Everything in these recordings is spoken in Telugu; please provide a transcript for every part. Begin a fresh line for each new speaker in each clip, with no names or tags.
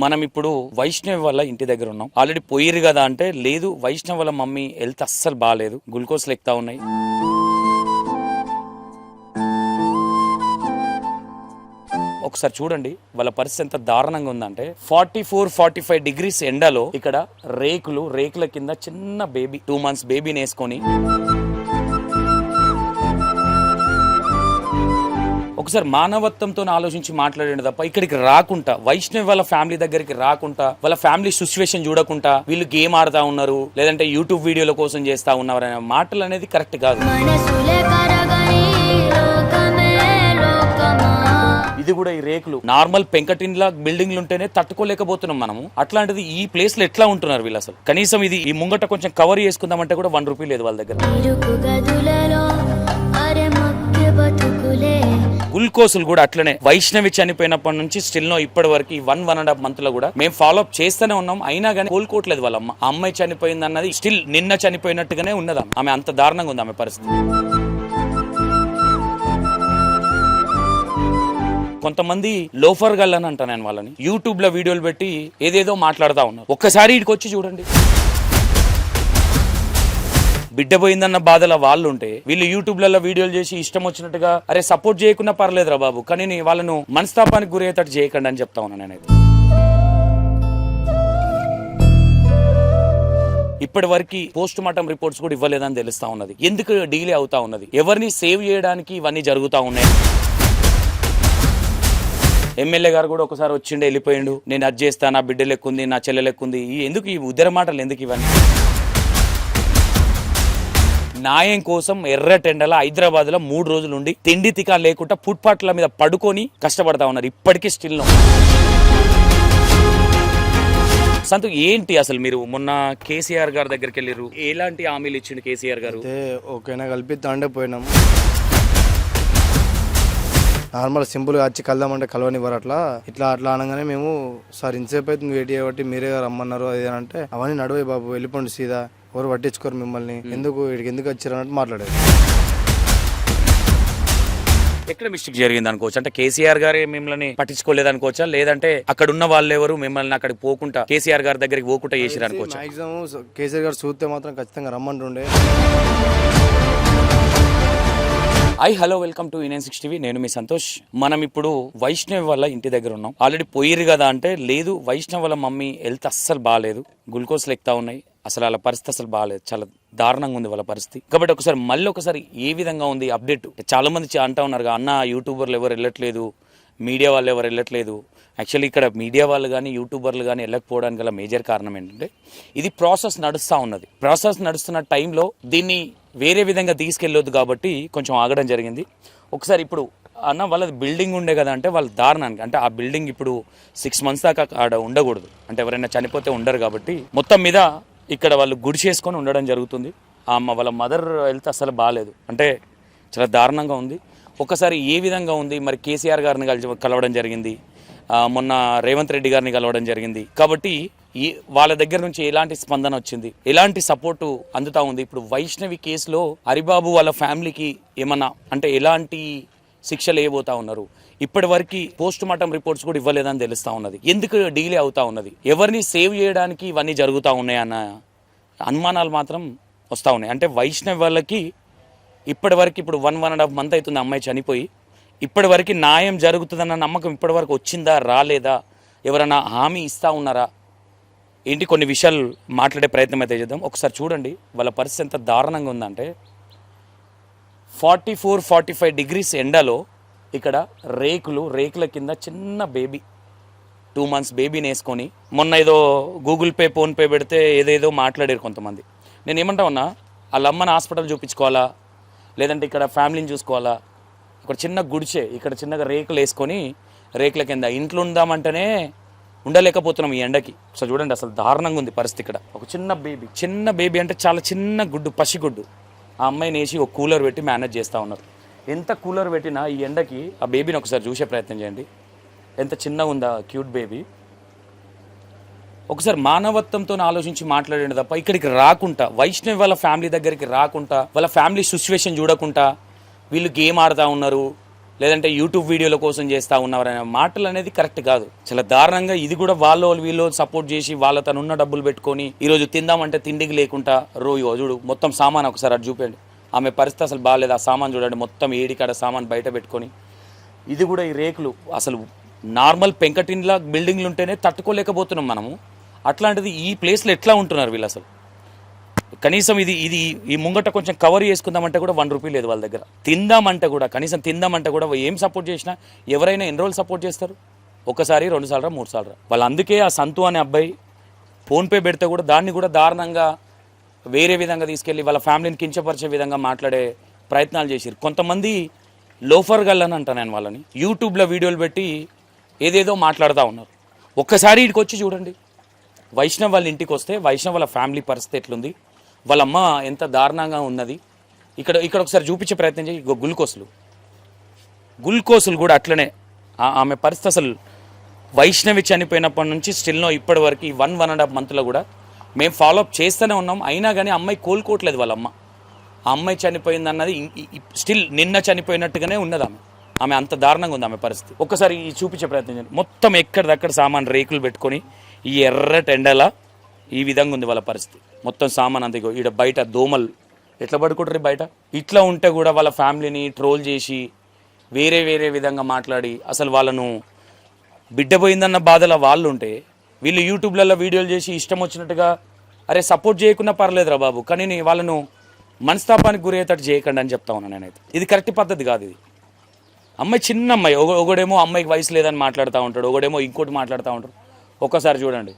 మనం ఇప్పుడు వైష్ణవి వాళ్ళ ఇంటి దగ్గర ఉన్నాం. ఆల్రెడీ పోయిరు కదా అంటే లేదు, వైష్ణవి వాళ్ళ మమ్మీ హెల్త్ అస్సలు బాగాలేదు, గ్లూకోజ్ లెక్తా ఉన్నాయి. ఒకసారి చూడండి వాళ్ళ పరిస్థితి ఎంత దారుణంగా ఉందంటే 44-45 డిగ్రీస్ ఎండలో ఇక్కడ రేకుల కింద చిన్న బేబీ 2 months బేబీని వేసుకొని ఒకసారి మానవత్వంతో ఆలోచించి మాట్లాడండి తప్ప ఇక్కడికి రాకుండా, వైష్ణవి వాళ్ళ ఫ్యామిలీ దగ్గరికి రాకుండా, వాళ్ళ ఫ్యామిలీ సిచ్యువేషన్ చూడకుండా వీళ్ళు గేమ్ ఆడుతా ఉన్నారు లేదంటే యూట్యూబ్ వీడియోల కోసం చేస్తా ఉన్నారు అనే మాటలు అనేది కరెక్ట్ కాదు. ఇది కూడా ఈ రేకులు నార్మల్ పెంకటిన్లా బిల్డింగ్లు ఉంటేనే తట్టుకోలేకపోతున్నాం మనము. అట్లాంటిది ఈ ప్లేస్ లో ఎట్లా ఉంటున్నారు వీళ్ళు అసలు? కనీసం ఇది ఈ ముంగట కొంచెం కవర్ చేసుకుందామంటే కూడా 1 రూపీ లేదు వాళ్ళ దగ్గర. గ్లూకోసులు కూడా అట్లనే వైష్ణవి చనిపోయినప్పటి నుంచి స్టిల్ నో ఇప్పటి వరకు 1.5 months లో కూడా మేము ఫాలో అప్ చేస్తూనే ఉన్నాం. అయినా కానీ కోలుకోవట్లేదు వాళ్ళ అమ్మ. ఆ అమ్మాయి చనిపోయింది అన్నది స్టిల్ నిన్న చనిపోయినట్టుగానే ఉన్నది. ఆమె అంత దారుణంగా ఉంది ఆమె పరిస్థితి. కొంతమంది లోఫర్ గల్ అని అంటా నేను వాళ్ళని, యూట్యూబ్ లో వీడియోలు పెట్టి ఏదేదో మాట్లాడుతూ ఉన్నారు. ఒక్కసారి ఇక్కడికి వచ్చి చూడండి. బిడ్డ పోయిందన్న బాధల వాళ్ళు ఉంటే వీళ్ళు యూట్యూబ్లలో వీడియోలు చేసి ఇష్టం వచ్చినట్టుగా అరే సపోర్ట్ చేయకుండా పర్లేదురా బాబు, కానీ వాళ్ళను మనస్తాపానికి గురయ్యేటట్టు చేయకండి అని చెప్తా ఉన్నాను నేనైతే. ఇప్పటి వరకు పోస్ట్ మార్టం రిపోర్ట్స్ కూడా ఇవ్వలేదని తెలుస్తా ఉన్నది. ఎందుకు డీలే అవుతా ఉన్నది? ఎవరిని సేవ్ చేయడానికి ఇవన్నీ జరుగుతూ ఉన్నాయి. ఎమ్మెల్యే గారు కూడా ఒకసారి వచ్చిండే వెళ్ళిపోయిండు, నేను అది చేస్తా, నా బిడ్డ లెక్కుంది, నా చెల్లె లెక్కుంది. ఎందుకు ఈ ఉద్దర మాటలు ఎందుకు ఇవన్నీ? న్యాయం కోసం ఎర్రటెండల హైదరాబాద్ లో 3 రోజులు ఉండి తిండి తికా లేకుండా ఫుట్పాత్ల మీద పడుకొని కష్టపడతా ఉన్నారు. ఇప్పటికీ స్టిల్ సంతు ఏంటి అసలు? మీరు మొన్న కేసీఆర్ గారి దగ్గరికి వెళ్ళారు, ఎలాంటి హామీలు ఇచ్చిండు కేసీఆర్ గారు?
ఓకేనా కలిపి తాండే పోయినాం. నార్మల్ సింపుల్గా వచ్చి కలదామంటే కలవనివ్వరు. ఇట్లా అనగానే మేము సార్ ఇంతసేపు అయితే వెయిట్ చేయబట్టి మీరే రమ్మన్నారు అది అంటే, అవన్నీ నడువే బాబు వెళ్ళిపోండి సీదా, ఎవరు పట్టించుకోరు మిమ్మల్ని, ఎందుకు ఇక్కడికి ఎందుకు వచ్చారు అన్నట్టు మాట్లాడారు.
ఎక్కడ మిస్టేక్ జరిగింది అనుకోవచ్చు? అంటే కేసీఆర్ గారే మిమ్మల్ని పట్టించుకోలేదు అనుకోవచ్చా, లేదంటే అక్కడ ఉన్న వాళ్ళు ఎవరు మిమ్మల్ని అక్కడికి పోకుండా కేసీఆర్ గారి దగ్గరికి పోకుండా చేసిరు అనుకోవచ్చు?
మాక్సిమం కేసీఆర్ గారు చూస్తే మాత్రం ఖచ్చితంగా రమ్మంటుండే.
Hello welcome to Indian 6 TV. నేను మీ సంతోష్. మనం ఇప్పుడు వైష్ణవి వాళ్ళ ఇంటి దగ్గర ఉన్నాం. ఆల్రెడీ పోయిరు కదా అంటే లేదు, వైష్ణవి వాళ్ళ మమ్మీ హెల్త్ అస్సలు బాగాలేదు, గ్లూకోజ్ లెక్తా ఉన్నాయి. అసలు వాళ్ళ పరిస్థితి అసలు బాగాలేదు, చాలా దారుణంగా ఉంది వాళ్ళ పరిస్థితి. కాబట్టి ఒకసారి ఏ విధంగా ఉంది అప్డేట్. చాలా మంది అంటా ఉన్నారు అన్న యూట్యూబర్లు ఎవరు వెళ్ళట్లేదు, మీడియా వాళ్ళు ఎవరు వెళ్ళట్లేదు. యాక్చువల్లీ ఇక్కడ మీడియా వాళ్ళు కానీ యూట్యూబర్లు కానీ వెళ్ళకపోవడానికి గల మేజర్ కారణం ఏంటంటే ఇది ప్రాసెస్ నడుస్తూ ఉన్నది. ప్రాసెస్ నడుస్తున్న టైంలో దీన్ని వేరే విధంగా తీసుకెళ్ళొద్దు కాబట్టి కొంచెం ఆగడం జరిగింది. ఒకసారి ఇప్పుడు అన్న వాళ్ళది బిల్డింగ్ ఉండే కదా అంటే వాళ్ళ దారుణానికి అంటే ఆ బిల్డింగ్ ఇప్పుడు 6 months దాకా ఆడ ఉండకూడదు, అంటే ఎవరైనా చనిపోతే ఉండరు కాబట్టి మొత్తం మీద ఇక్కడ వాళ్ళు గుడిసేసుకొని ఉండడం జరుగుతుంది. వాళ్ళ మదర్ హెల్త్ అసలు బాగాలేదు, అంటే చాలా దారుణంగా ఉంది. ఒకసారి ఏ విధంగా ఉంది మరి? కేసీఆర్ గారిని కలవడం జరిగింది, మొన్న రేవంత్ రెడ్డి గారిని కలవడం జరిగింది. కాబట్టి వాళ్ళ దగ్గర నుంచి ఎలాంటి స్పందన వచ్చింది, ఎలాంటి సపోర్టు అందుతా ఉంది? ఇప్పుడు వైష్ణవి కేసులో హరిబాబు వాళ్ళ ఫ్యామిలీకి ఏమన్నా అంటే ఎలాంటి శిక్షలు వేయబోతా ఉన్నారు? ఇప్పటి వరకు పోస్ట్ మార్టం రిపోర్ట్స్ కూడా ఇవ్వలేదని తెలుస్తా ఉన్నది. ఎందుకు డీలే అవుతా ఉన్నది? ఎవరిని సేవ్ చేయడానికి ఇవన్నీ జరుగుతూ ఉన్నాయన్న అనుమానాలు మాత్రం వస్తూ ఉన్నాయి. అంటే వైష్ణవి వాళ్ళకి ఇప్పటి వరకు ఇప్పుడు 1.5 months అవుతుంది అమ్మాయి చనిపోయి. ఇప్పటి వరకు న్యాయం జరుగుతుందన్న నమ్మకం ఇప్పటి వరకు వచ్చిందా, రాలేదా? ఎవరైనా హామీ ఇస్తా ఉన్నారా ఏంటి? కొన్ని విషయాలు మాట్లాడే ప్రయత్నం అయితే చేద్దాం. ఒకసారి చూడండి వాళ్ళ పరిస్థితి ఎంత దారుణంగా ఉందంటే 44-45 డిగ్రీస్ ఎండలో ఇక్కడ రేకుల కింద చిన్న బేబీ 2 months బేబీని వేసుకొని, మొన్న ఏదో గూగుల్ పే ఫోన్పే పెడితే ఏదేదో మాట్లాడారు కొంతమంది. నేను ఏమంటా ఉన్నా, వాళ్ళ అమ్మని హాస్పిటల్ చూపించుకోవాలా లేదంటే ఇక్కడ ఫ్యామిలీని చూసుకోవాలా? ఇక్కడ చిన్న గుడిచే, ఇక్కడ చిన్నగా రేకులు వేసుకొని రేకుల కింద ఇంట్లో ఉందామంటేనే ఉండలేకపోతున్నాం ఈ ఎండకి. సో చూడండి అసలు దారుణంగా ఉంది పరిస్థితి. ఇక్కడ ఒక చిన్న బేబీ అంటే చాలా చిన్న గుడ్డు, పసిగుడ్డు. ఆ అమ్మాయిని వేసి ఒక కూలర్ పెట్టి మేనేజ్ చేస్తూ ఉన్నారు. ఎంత కూలర్ పెట్టినా ఈ ఎండకి ఆ బేబీని ఒకసారి చూసే ప్రయత్నం చేయండి, ఎంత చిన్నగా ఉందా క్యూట్ బేబీ. ఒకసారి మానవత్వంతో ఆలోచించి మాట్లాడండి తప్ప ఇక్కడికి రాకుండా, వైష్ణవి వాళ్ళ ఫ్యామిలీ దగ్గరికి రాకుండా, వాళ్ళ ఫ్యామిలీ సిచ్యువేషన్ చూడకుండా వీళ్ళు గేమ్ ఆడుతూ ఉన్నారు లేదంటే యూట్యూబ్ వీడియోల కోసం చేస్తూ ఉన్నవారనే మాటలు అనేది కరెక్ట్ కాదు. చాలా దారుణంగా ఇది కూడా వీళ్ళు సపోర్ట్ చేసి వాళ్ళ తనున్న డబ్బులు పెట్టుకొని ఈరోజు తిందామంటే తిండికి లేకుండా చూడు మొత్తం సామాన్ ఒకసారి అటు చూపండి. ఆమె పరిస్థితి అసలు బాగాలేదు. ఆ సామాన్ చూడండి, మొత్తం ఏడికాడ సామాన్ బయట పెట్టుకొని. ఇది కూడా ఈ రేకులు అసలు నార్మల్ పెంకటిన్లా బిల్డింగ్లు ఉంటేనే తట్టుకోలేకపోతున్నాం మనము. అట్లాంటిది ఈ ప్లేస్లో ఎట్లా ఉంటున్నారు వీళ్ళు అసలు? కనీసం ఇది ఈ ముంగట కొంచెం కవర్ చేసుకుందామంటే కూడా 1 రూపీ లేదు వాళ్ళ దగ్గర. తిందామంటే కూడా కనీసం తిందామంటే కూడా ఏం సపోర్ట్ చేసినా ఎవరైనా ఎన్ని రోజులు సపోర్ట్ చేస్తారు? ఒకసారి 2 సార్లు 3 సార్లు. వాళ్ళు అందుకే ఆ సంతు అనే అబ్బాయి ఫోన్పే పెడితే కూడా దాన్ని కూడా దారుణంగా వేరే విధంగా తీసుకెళ్ళి వాళ్ళ ఫ్యామిలీని కించపరిచే విధంగా మాట్లాడే ప్రయత్నాలు చేశారు. కొంతమంది లోఫర్ గల్లని అంటా నేను వాళ్ళని. యూట్యూబ్లో వీడియోలు పెట్టి ఏదేదో మాట్లాడుతూ ఉన్నారు. ఒక్కసారి ఇక్కడికి వచ్చి చూడండి. వైష్ణవ్ వాళ్ళ ఇంటికి వస్తే వైష్ణవ్ వాళ్ళ ఫ్యామిలీ పరిస్థితి ఎట్లుంది, వాళ్ళ అమ్మ ఎంత దారుణంగా ఉన్నది. ఇక్కడ ఒకసారి చూపించే ప్రయత్నం చేయి. గుల్కోసులు కూడా అట్లనే. ఆమె పరిస్థితి అసలు వైష్ణవి చనిపోయినప్పటి నుంచి స్టిల్నో ఇప్పటి వరకు 1.5 మంత్లో కూడా మేము ఫాలోఅప్ చేస్తూనే ఉన్నాం. అయినా కానీ అమ్మాయి కోలుకోవట్లేదు వాళ్ళ అమ్మ. ఆ అమ్మాయి చనిపోయింది అన్నది స్టిల్ నిన్న చనిపోయినట్టుగానే ఉన్నది ఆమె అంత దారుణంగా ఉంది ఆమె పరిస్థితి. ఒక్కసారి చూపించే ప్రయత్నం చేయండి. మొత్తం ఎక్కడిదక్కడ సామాన్ రేకులు పెట్టుకొని ఈ ఎర్ర టెండలా ఈ విధంగా ఉంది వాళ్ళ పరిస్థితి. మొత్తం సామాన్ అంతగో ఈడ బయట దోమలు ఎట్లా పడుకుంటారు బయట. ఇట్లా ఉంటే కూడా వాళ్ళ ఫ్యామిలీని ట్రోల్ చేసి వేరే విధంగా మాట్లాడి అసలు వాళ్ళను బిడ్డ పోయిందన్న బాధలో వాళ్ళు ఉంటే వీళ్ళు యూట్యూబ్లలో వీడియోలు చేసి ఇష్టం వచ్చినట్టుగా అరే సపోర్ట్ చేయకుండా పర్లేదురా బాబు, కానీ వాళ్ళను మనస్తాపానికి గురయ్యేటట్టు చేయకండి అని చెప్తా ఉన్నాను నేనైతే. ఇది కరెక్ట్ పద్ధతి కాదు. ఇది అమ్మాయి చిన్న అమ్మాయి. ఒకడేమో అమ్మాయికి వయసు లేదని మాట్లాడుతూ ఉంటాడు, ఒకడేమో ఇంకోటి మాట్లాడుతూ ఉంటాడు. ఒక్కసారి చూడండి.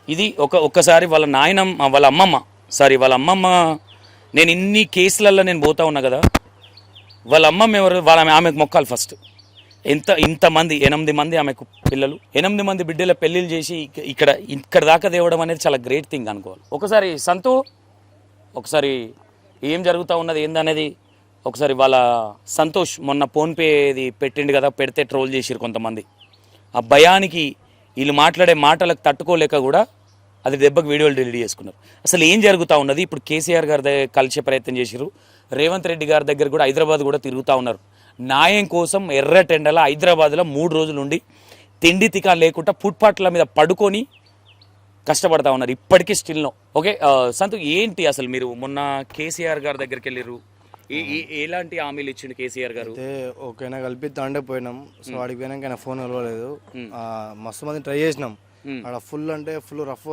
ఇది ఒక్కసారి వాళ్ళ వాళ్ళ అమ్మమ్మ నేను ఇన్ని కేసులలో నేను పోతా ఉన్నా కదా, వాళ్ళ అమ్మమ్మ ఎవరు? ఆమెకు మొక్కాలి ఫస్ట్. ఇంతమంది 8 మంది ఆమెకు పిల్లలు, 8 మంది బిడ్డల పెళ్ళిళ్ళు చేసి ఇక్కడ దాకా తేవడం అనేది చాలా గ్రేట్ థింగ్ అనుకోవాలి. ఒకసారి సంతు ఒకసారి ఏం జరుగుతూ ఉన్నది ఏందనేది ఒకసారి వాళ్ళ సంతోష్ మొన్న ఫోన్పేది పెట్టిండు కదా, పెడితే ట్రోల్ చేసిరు కొంతమంది. ఆ భయానికి వీళ్ళు మాట్లాడే మాటలకు తట్టుకోలేక కూడా అది దెబ్బకు వీడియోలు డిలీట్ చేసుకున్నారు. అసలు ఏం జరుగుతూ ఉన్నది? ఇప్పుడు కేసీఆర్ గారి దగ్గర కలిసే ప్రయత్నం చేసిరు. రేవంత్ రెడ్డి గారి దగ్గర కూడా హైదరాబాద్ కూడా తిరుగుతూ ఉన్నారు. న్యాయం కోసం ఎర్ర టెండల హైదరాబాద్లో 3 రోజులు ఉండి తిండి తికా లేకుండా ఫుట్పాత్ల మీద పడుకొని కష్టపడతా ఉన్నారు ఇప్పటికీ స్టిల్నో. ఓకే సంతు, ఏంటి అసలు మీరు మొన్న కేసీఆర్ గారి దగ్గరికి వెళ్ళిర్రు, ఎలాంటి హామీలు ఇచ్చిండు కేసీఆర్ గారు?
అయితే ఓకేనా కలిపిద్దాం అంటే పోయినాం. సో అడిగి పోయినాక ఆయన ఫోన్ కలవలేదు. మస్తు మంది ట్రై చేసినాం. అక్కడ ఫుల్ అంటే ఫుల్ రఫ్.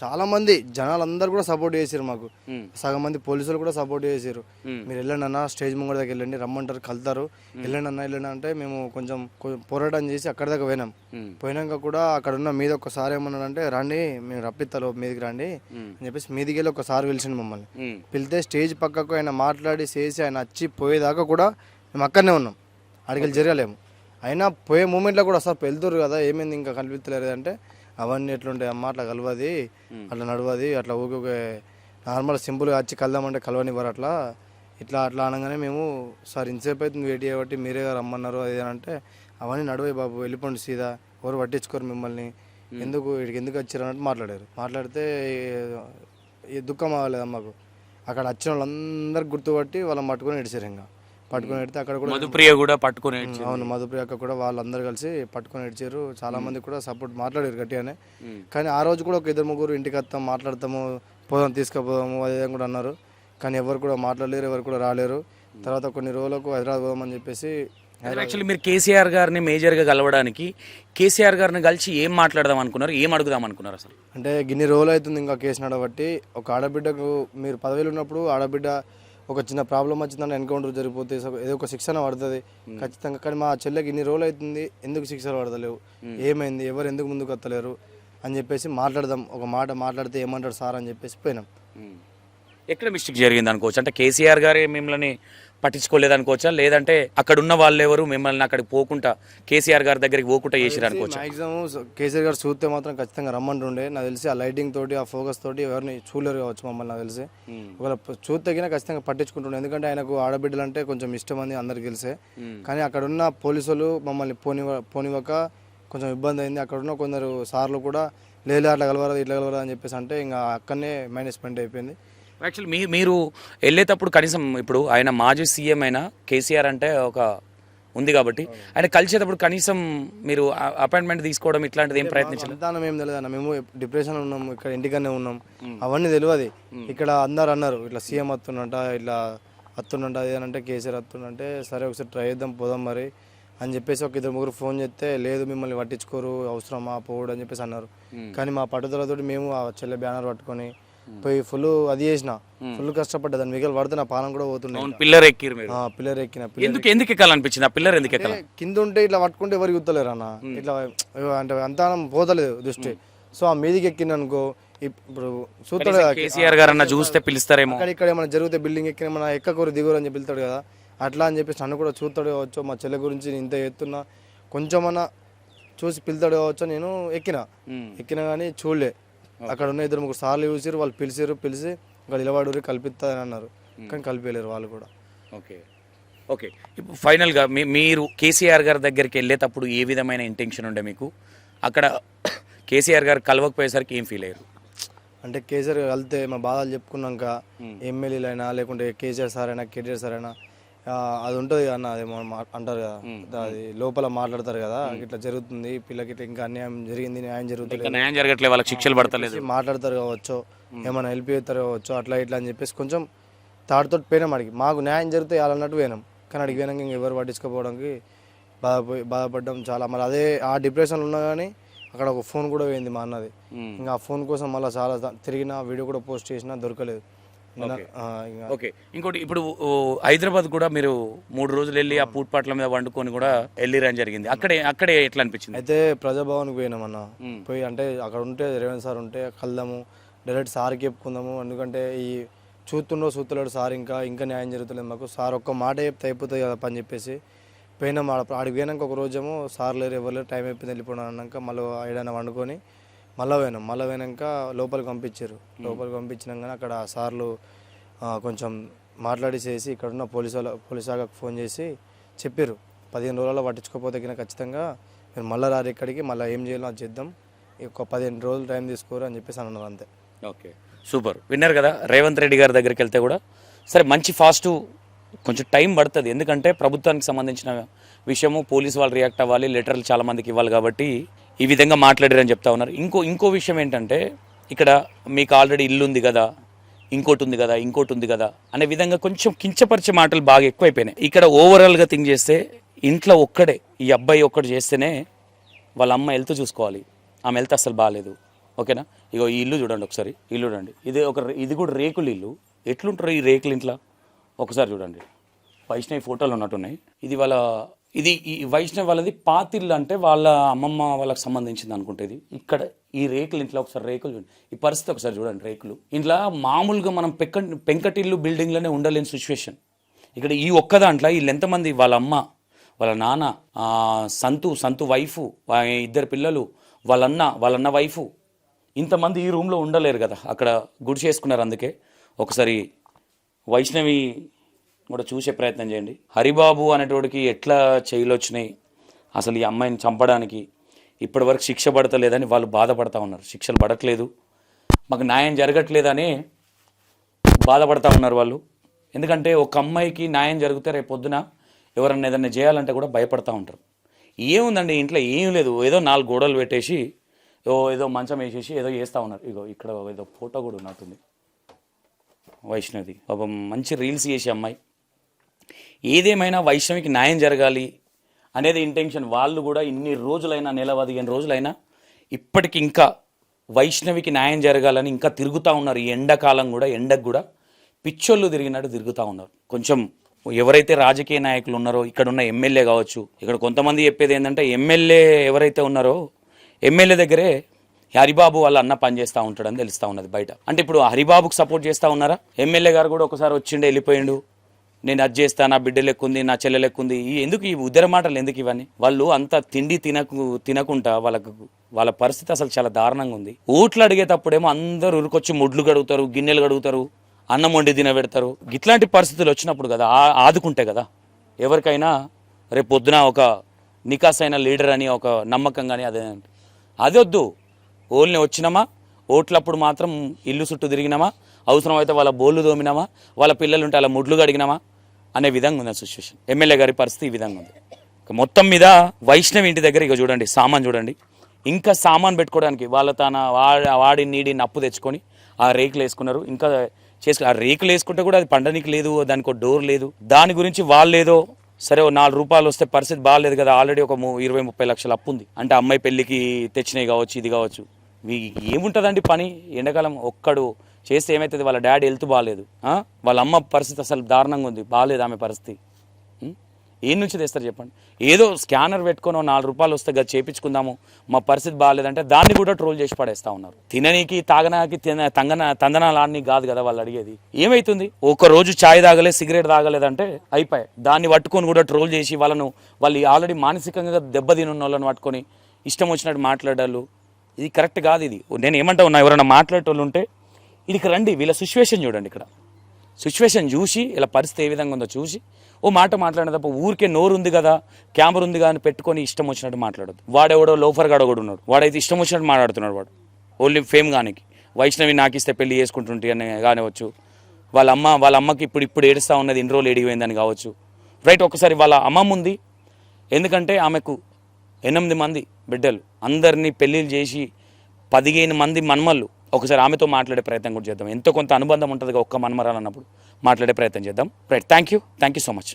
చాలా మంది జనాలు అందరు కూడా సపోర్ట్ చేసారు మాకు. సగం మంది పోలీసులు కూడా సపోర్ట్ చేసారు. మీరు వెళ్ళండి అన్న, స్టేజ్ ముంగడ దగ్గర వెళ్ళండి, రమ్మంటారు, కలుతారు, వెళ్ళండి అంటే మేము కొంచెం పోరాటం చేసి అక్కడ దాకా పోయినాక కూడా అక్కడ ఉన్న మీద ఒకసారి ఏమన్నాడంటే రండి మేము రప్పిస్తారు మీదికి రండి అని చెప్పేసి మీదికి వెళ్ళి ఒకసారి పిలిచిండు మమ్మల్ని. పిలితే స్టేజ్ పక్కకు ఆయన మాట్లాడి చేసి ఆయన వచ్చి పోయేదాకా కూడా మేము అక్కడనే ఉన్నాం, అడిగి జరగలేము. అయినా పోయే మూమెంట్లో కూడా సార్ వెళ్తారు కదా, ఏమైంది ఇంకా కనిపించలేదు అంటే అవన్నీ ఎట్లుంటాయి అమ్మ, అట్లా కలవది, అట్లా నడవది, అట్లా ఊకే నార్మల్ సింపుల్గా వచ్చి కలదామంటే కలవనివ్వరు, అట్లా అనగానే మేము సార్ ఇంతసేపు అవుతుంది వెయిట్ చేయబట్టి మీరే రమ్మన్నారు అది అంటే అవన్నీ నడవయి బాబు, వెళ్ళిపోండి సీదా, ఎవరు పట్టించుకోరు మిమ్మల్ని, ఎందుకు వచ్చారు అన్నట్టు మాట్లాడితే దుఃఖం అవ్వలేదు అమ్మకు. అక్కడ వచ్చిన వాళ్ళందరికి గుర్తుపట్టి వాళ్ళని పట్టుకొని ఇడిచారు. ఇంకా పట్టుకొని పెడితే అక్కడ కూడా
మధుప్రియ కూడా పట్టుకొని,
అవును మధుప్రియ అక్క కూడా వాళ్ళందరూ కలిసి పట్టుకొని ఇచ్చారు. చాలా మంది కూడా సపోర్ట్ మాట్లాడారు గట్టిగానే. కానీ ఆ రోజు కూడా ఒక 2-3 ఇంటికి వస్తాం, మాట్లాడతాము, పోదాం, తీసుకుపోదాము అదే కూడా అన్నారు. కానీ ఎవరు కూడా మాట్లాడలేరు, ఎవరు కూడా రాలేరు. తర్వాత కొన్ని రోజులకు హైదరాబాద్ పోదామని చెప్పేసి.
యాక్చువల్లీ మీరు కేసీఆర్ గారిని మేజర్గా కలవడానికి కేసీఆర్ గారిని కలిసి ఏం మాట్లాడదాం అనుకున్నారు, ఏం అడుగుదాం అనుకున్నారు అసలు?
అంటే గిన్ని రోజులు అవుతుంది ఇంకా కేసు నడబట్టి. ఒక ఆడబిడ్డకు మీరు పదవిలో ఉన్నప్పుడు ఆడబిడ్డ ఒక చిన్న ప్రాబ్లం వచ్చిందంటే ఎన్కౌంటర్ జరిగిపోతే ఏదో ఒక శిక్షణ పడుతుంది ఖచ్చితంగా. కానీ మా చెల్లెకి ఇన్ని రోజులు అవుతుంది, ఎందుకు శిక్షలు పడతలేవు, ఏమైంది, ఎవరు ఎందుకు ముందుకు వస్తలేరు అని చెప్పేసి మాట్లాడదాం, ఒక మాట మాట్లాడితే ఏమంటాడు సార్ అని చెప్పేసి పోయినాం.
ఎక్కడ మిస్టేక్ జరిగింది అనుకోవచ్చు? అంటే కేసీఆర్ గారే మిమ్మల్ని పట్టించుకోలేదు అనుకోవచ్చా, లేదంటే అక్కడ ఉన్న వాళ్ళు ఎవరు మిమ్మల్ని అక్కడికి పోకుండా కేసీఆర్ గారి దగ్గరికి పోకుండా చేసిరు అనుకోవచ్చు?
మాక్సిమం కేసీఆర్ గారు చూస్తే మాత్రం ఖచ్చితంగా రమ్మంటుండే నాకు తెలిసి. ఆ లైటింగ్ తోటి ఆ ఫోకస్ తోటి ఎవరిని చూడలేరు కావచ్చు మమ్మల్ని నాకు తెలిసి. ఒకవేళ చూస్తేగినా ఖచ్చితంగా పట్టించుకుంటుండే, ఎందుకంటే ఆయనకు ఆడబిడ్డలు అంటే కొంచెం ఇష్టం అని అందరికి తెలిసే. కానీ అక్కడ ఉన్న పోలీసులు మమ్మల్ని పోనివ్వక కొంచెం ఇబ్బంది అయింది. అక్కడ ఉన్న కొందరు సార్లు కూడా లేదు అట్లా కలవరా ఇట్లా కలవరా అని చెప్పేసి అంటే ఇంకా అక్కడనే మేనేజ్మెంట్ అయిపోయింది.
యాక్చువల్లీ మీరు వెళ్ళేటప్పుడు కనీసం ఇప్పుడు ఆయన మాజీ సీఎం అయినా కేసీఆర్ అంటే ఒక ఉంది కాబట్టి ఆయన కలిసేటప్పుడు కనీసం మీరు అపాయింట్మెంట్ తీసుకోవడం ఇట్లాంటిది ఏం ప్రయత్నించారు?
సంతానం ఏం తెలియదు అన్న, మేము డిప్రెషన్ ఉన్నాం, ఇక్కడ ఇంటికనే ఉన్నాం, అవన్నీ తెలియదు. ఇక్కడ అందరు అన్నారు ఇట్లా సీఎం వస్తుండంట, ఇట్లా వస్తుండంట, అదేనంటే కేసీఆర్ వస్తుండంటే సరే ఒకసారి ట్రై చేద్దాం పోదాం మరి అని చెప్పేసి ఒక 2-3 ఫోన్ చేస్తే లేదు మిమ్మల్ని పట్టించుకోరు, అవసరమా పోవడం అని చెప్పేసి అన్నారు. కానీ మా పట్టుదలతో మేము ఆ చెల్లె బ్యానర్ పట్టుకొని పోయి ఫుల్ అది చేసిన, ఫుల్ కష్టపడ్డా, దాని మిగిలి పడితే నా పానం కూడా పోతుండే.
పిల్లర్ ఎక్కిరు మీరు?
పిల్లర్ ఎక్కిన.
ఎందుకు ఎక్కాలనిపించింది ఆ పిల్లర్? ఎందుకు ఎక్కాలి?
కింద ఉంటే ఇట్లా పట్టుకుంటే ఎవరికి గుర్తలేరు అన్న, ఇట్లా అంటే అంతా పోతలేదు దృష్టి. సో ఆ మీదికి ఎక్కిన అనుకో, ఇప్పుడు చూస్తాడు
కేసీఆర్ గారు అన్న చూస్తే పిలుస్తారేమో,
ఇక్కడ ఏమైనా జరిగితే బిల్డింగ్ ఎక్కిన మన ఎక్కకూరు దిగురు అని చెప్పి పిలుతాడు కదా, అట్లా అని చెప్పేసి నన్ను కూడా చూస్తాడు కావచ్చు, మా చెల్లె గురించి ఇంత ఎత్తున్నా కొంచెమన్నా చూసి పిలుతాడు కావచ్చు. నేను ఎక్కిన కానీ చూడలే. అక్కడ ఉన్న 2-3 సార్లు చూసారు, వాళ్ళు పిలిచి ఇక్కడ నిలబడి కల్పిస్తారని అన్నారు, కానీ కలిపేయలేరు వాళ్ళు కూడా.
ఓకే ఇప్పుడు ఫైనల్గా మీరు కేసీఆర్ గారి దగ్గరికి వెళ్ళేటప్పుడు ఏ విధమైన ఇంటెన్షన్ ఉండే మీకు? అక్కడ కేసీఆర్ గారు కలవకపోయేసరికి ఏం ఫీల్ అయ్యారు?
అంటే కేసీఆర్ వెళ్తే మా బాధలు చెప్పుకున్నాక ఎమ్మెల్యేలు అయినా లేకుంటే కేసీఆర్ సార్ అయినా కేటీఆర్ సార్ అయినా అది ఉంటుంది అన్న, అదేమో అంటారు కదా, అది లోపల మాట్లాడతారు కదా, ఇట్లా జరుగుతుంది పిల్లకి, ఇట్లా ఇంకా అన్యాయం జరిగింది, న్యాయం
జరగట్లేదు, వాళ్ళకి శిక్షలు పడతలేదు,
మాట్లాడతారు కావచ్చు, ఏమైనా హెల్ప్ చేస్తారు కావచ్చు, అట్లా ఇట్లా అని చెప్పేసి కొంచెం తాడుతో పోయినాం. అడిగి మాకు న్యాయం జరిగితే అన్నట్టు పోయినాం, కానీ అడిగి పోయినాక ఇంక ఎవరు పట్టించుకోవడానికి బాధపడ్డాం చాలా. మరి అదే ఆ డిప్రెషన్లో ఉన్నా కానీ అక్కడ ఒక ఫోన్ కూడా పోయింది మా అన్నది, ఇంకా ఆ ఫోన్ కోసం మళ్ళీ చాలా తిరిగిన, వీడియో కూడా పోస్ట్ చేసినా దొరకలేదు.
ఓకే ఇంకోటి, ఇప్పుడు హైదరాబాద్ కూడా మీరు 3 రోజులు వెళ్ళి ఆ పూట్పాట్ల మీద వండుకొని కూడా వెళ్ళిరని జరిగింది, అక్కడే ఎట్లా అనిపించింది?
అయితే ప్రజాభవన్కి పోయినామన్న, పోయి అంటే అక్కడ ఉంటే రేవంత్ సార్ ఉంటే కలుదాము, డైరెక్ట్ సార్కి చెప్పుకుందాము, ఎందుకంటే ఈ చూస్తున్నాడు సార్, ఇంకా న్యాయం జరుగుతలేదు మాకు, సార్ ఒక్క మాట చెప్తే అయిపోతుంది కదా పని చెప్పేసి పోయినాం. ఆడికి పోయినాక ఒక రోజేమో సార్ లేరు, ఎవరు లేరు, టైం అయిపోయింది వెళ్ళిపోవడం అన్నాక మళ్ళీ ఏదైనా వండుకొని మళ్ళీ పోయినాక లోపలికి పంపించినాక అక్కడ సార్లు కొంచెం మాట్లాడేసేసి ఇక్కడ ఉన్న పోలీసు వాళ్ళకి ఫోన్ చేసి చెప్పారు, 15 రోజుల్లో పట్టించుకోకపోతే ఖచ్చితంగా మీరు మళ్ళీ రారు ఇక్కడికి, మళ్ళీ ఏం చేయాలో అది చేద్దాం, ఒక 15 రోజులు టైం తీసుకోరు అని చెప్పేసి అన్నారు అంతే.
ఓకే సూపర్, విన్నారు కదా రేవంత్ రెడ్డి గారి దగ్గరికి వెళ్తే కూడా సరే మంచి ఫాస్ట్, కొంచెం టైం పడుతుంది, ఎందుకంటే ప్రభుత్వానికి సంబంధించిన విషయము, పోలీసు వాళ్ళు రియాక్ట్ అవ్వాలి, లెటర్లు చాలా మందికి ఇవ్వాలి, కాబట్టి ఈ విధంగా మాట్లాడారని చెప్తా ఉన్నారు. ఇంకో విషయం ఏంటంటే, ఇక్కడ మీకు ఆల్రెడీ ఇల్లు ఉంది కదా, ఇంకోటి ఉంది కదా అనే విధంగా కొంచెం కించపరిచే మాటలు బాగా ఎక్కువైపోయినాయి. ఇక్కడ ఓవరాల్గా థింక్ చేస్తే ఇంట్లో ఒక్కడే ఈ అబ్బాయి ఒక్కడు చేస్తేనే వాళ్ళ అమ్మ హెల్త్ చూసుకోవాలి, ఆమె హెల్త్ అసలు బాగాలేదు. ఓకేనా? ఇగో ఈ ఇల్లు చూడండి ఒకసారి, ఇల్లు చూడండి, ఇది కూడా రేకులు ఇల్లు. ఎట్లుంటారు ఈ రేకులు ఇంట్లో ఒకసారి చూడండి, వైష్ణవి ఫోటోలు ఉన్నట్టున్నాయి. ఇది ఈ వైష్ణవి వాళ్ళది పాతిల్లు, అంటే వాళ్ళ అమ్మమ్మ వాళ్ళకి సంబంధించింది అనుకుంటేది. ఇక్కడ ఈ రేకులు ఇంట్లో ఒకసారి రేకులు చూడండి, ఈ పరిస్థితి ఒకసారి చూడండి. రేకులు ఇంట్లో మామూలుగా మనం పెంకటిల్లు బిల్డింగ్లోనే ఉండలేని సిచ్యువేషన్. ఇక్కడ ఈ ఒక్క దాంట్లో వీళ్ళు ఎంతమంది, వాళ్ళ అమ్మ, వాళ్ళ నాన్న, సంతు వైఫ్, 2 పిల్లలు, వాళ్ళన్న వైఫ్, ఇంతమంది ఈ రూమ్లో ఉండలేరు కదా, అక్కడ గుడిసేసుకున్నారు. అందుకే ఒకసారి వైష్ణవి కూడా చూసే ప్రయత్నం చేయండి. హరిబాబు అనేటోడికి ఎట్లా చేయలు వచ్చినాయి, అసలు ఈ అమ్మాయిని చంపడానికి ఇప్పటి వరకు శిక్ష పడతలేదని వాళ్ళు బాధపడతా ఉన్నారు. శిక్షలు పడట్లేదు, మాకు న్యాయం జరగట్లేదని బాధపడతా ఉన్నారు వాళ్ళు. ఎందుకంటే ఒక అమ్మాయికి న్యాయం జరిగితే రేపు పొద్దున ఎవరన్నా ఏదన్నా చేయాలంటే కూడా భయపడతా ఉంటారు. ఏముందండి ఇంట్లో ఏం లేదు, ఏదో 4 గోడలు పెట్టేసి ఏదో మంచం వేసేసి ఏదో చేస్తూ ఉన్నారు. ఇగో ఇక్కడ ఏదో ఫోటో కూడా ఉన్నట్టుంది వైష్ణవి, పాపం మంచి రీల్స్ చేసే అమ్మాయి. ఏదేమైనా వైష్ణవికి న్యాయం జరగాలి అనేది ఇంటెన్షన్. వాళ్ళు కూడా ఇన్ని రోజులైనా, 15 రోజులైనా ఇప్పటికి ఇంకా వైష్ణవికి న్యాయం జరగాలని ఇంకా తిరుగుతూ ఉన్నారు. ఈ ఎండాకాలం కూడా, ఎండకు కూడా పిచ్చోళ్ళు తిరిగినట్టు తిరుగుతూ ఉన్నారు. కొంచెం ఎవరైతే రాజకీయ నాయకులు ఉన్నారో, ఇక్కడ ఉన్న ఎమ్మెల్యే కావచ్చు, ఇక్కడ కొంతమంది చెప్పేది ఏంటంటే ఎమ్మెల్యే ఎవరైతే ఉన్నారో ఎమ్మెల్యే దగ్గరే హరిబాబు వాళ్ళ అన్న పనిచేస్తూ ఉంటాడని తెలుస్తూ ఉన్నది బయట. అంటే ఇప్పుడు హరిబాబుకు సపోర్ట్ చేస్తూ ఉన్నారా? ఎమ్మెల్యే గారు కూడా ఒకసారి వచ్చిండే వెళ్ళిపోయిండు, నేను అది చేస్తా, నా బిడ్డ లెక్కుంది, నా చెల్లె లెక్కుంది, ఎందుకు ఈ ఉద్దర మాటలు ఎందుకు ఇవన్నీ? వాళ్ళు అంత తిండి తినకుండా వాళ్ళ పరిస్థితి అసలు చాలా దారుణంగా ఉంది. ఓట్లు అడిగేటప్పుడేమో అందరూ ఉరికొచ్చి ముడ్లు గడుగుతారు, గిన్నెలు గడుగుతారు, అన్నం వండి తినబెడతారు. ఇట్లాంటి పరిస్థితులు వచ్చినప్పుడు కదా ఆదుకుంటే కదా ఎవరికైనా రేపు పొద్దున ఒక నికాస్ అయిన లీడర్ అని ఒక నమ్మకం కానీ అదే వద్దు. ఓల్ని వచ్చినామా, ఓట్లప్పుడు మాత్రం ఇల్లు చుట్టూ తిరిగినామా, అవసరమైతే వాళ్ళ బోళ్ళు దోమినామా, వాళ్ళ పిల్లలుంటే అలా ముడ్లు గడిగినామా అనే విధంగా ఉంది సిచ్యువేషన్. ఎమ్మెల్యే గారి పరిస్థితి ఈ విధంగా ఉంది. మొత్తం మీద వైష్ణవి ఇంటి దగ్గర ఇక చూడండి సామాన్ చూడండి, ఇంకా సామాన్ పెట్టుకోవడానికి వాళ్ళ వాడి నీడి అప్పు తెచ్చుకొని ఆ రేకులు వేసుకున్నారు. ఇంకా ఆ రేకులు వేసుకుంటే కూడా అది పండనికి లేదు, దానికి ఒక డోర్ లేదు. దాని గురించి వాళ్ళేదో సరే ఓ 4 రూపాయలు వస్తే పరిస్థితి బాగాలేదు కదా, ఆల్రెడీ ఒక 20-30 లక్షలు అప్పు ఉంది అంటే అమ్మాయి పెళ్లికి తెచ్చినవి కావచ్చు, ఇది కావచ్చు. ఏముంటుందండి పని, ఎండాకాలం ఒక్కడు చేస్తే ఏమవుతుంది, వాళ్ళ డాడీ హెల్త్ బాగాలేదు, వాళ్ళ అమ్మ పరిస్థితి అసలు దారుణంగా ఉంది, బాగాలేదు ఆమె పరిస్థితి. ఏం నుంచి తెస్తారు చెప్పండి? ఏదో స్కానర్ పెట్టుకొని 4 రూపాయలు వస్తే గది చేపించుకుందాము, మా పరిస్థితి బాగాలేదంటే దాన్ని కూడా ట్రోల్ చేసి పడేస్తా ఉన్నారు. తిననీకి తాగనాకి తందనాలాన్ని కాదు కదా వాళ్ళు అడిగేది. ఏమైతుంది, ఒక రోజు ఛాయ్ తాగలేదు, సిగరెట్ తాగలేదంటే అయిపోయాయి. దాన్ని పట్టుకొని కూడా ట్రోల్ చేసి వాళ్ళు ఆల్రెడీ మానసికంగా దెబ్బతిన్న వాళ్ళని పట్టుకొని ఇష్టం వచ్చినట్టు మాట్లాడారు. ఇది కరెక్ట్ కాదు. ఇది నేను ఏమంటా ఉన్నా, ఎవరైనా మాట్లాడేటోళ్ళు ఉంటే ఇదికి రండి, వీళ్ళ సిచ్యువేషన్ చూడండి. ఇక్కడ సిచ్యువేషన్ చూసి ఇలా పరిస్థితి ఏ విధంగా ఉందో చూసి ఓ మాట మాట్లాడిన తప్ప ఊరికే నోరు ఉంది కదా, కెమెరా ఉంది కదా అని పెట్టుకొని ఇష్టం వచ్చినట్టు మాట్లాడదు. వాడెవడో లోఫర్ గాడు కూడా ఉన్నాడు, వాడైతే ఇష్టం వచ్చినట్టు మాట్లాడుతున్నాడు. వాడు ఓన్లీ ఫేమ్ గానికి వైష్ణవి నాకు ఇస్తే పెళ్లి చేసుకుంటుంటే అని కానివచ్చు, వాళ్ళ అమ్మకి ఇప్పుడు ఏడుస్తూ ఉన్నది ఇన్ని రోజులు ఏడిపోయిందని కావచ్చు. రైట్, ఒకసారి వాళ్ళ అమ్మమ్మ ఉంది, ఎందుకంటే ఆమెకు 8 మంది బిడ్డలు, అందరినీ పెళ్ళిళ్ళు చేసి 15 మంది మన్మళ్ళు. ఒకసారి ఆమెతో మాట్లాడే ప్రయత్నం కూడా చేద్దాం. ఎంతో కొంత అనుబంధం ఉంటుంది ఒక్క మన్మరాలు అన్నప్పుడు, మాట్లాడే ప్రయత్నం చేద్దాం. Right, thank you so much.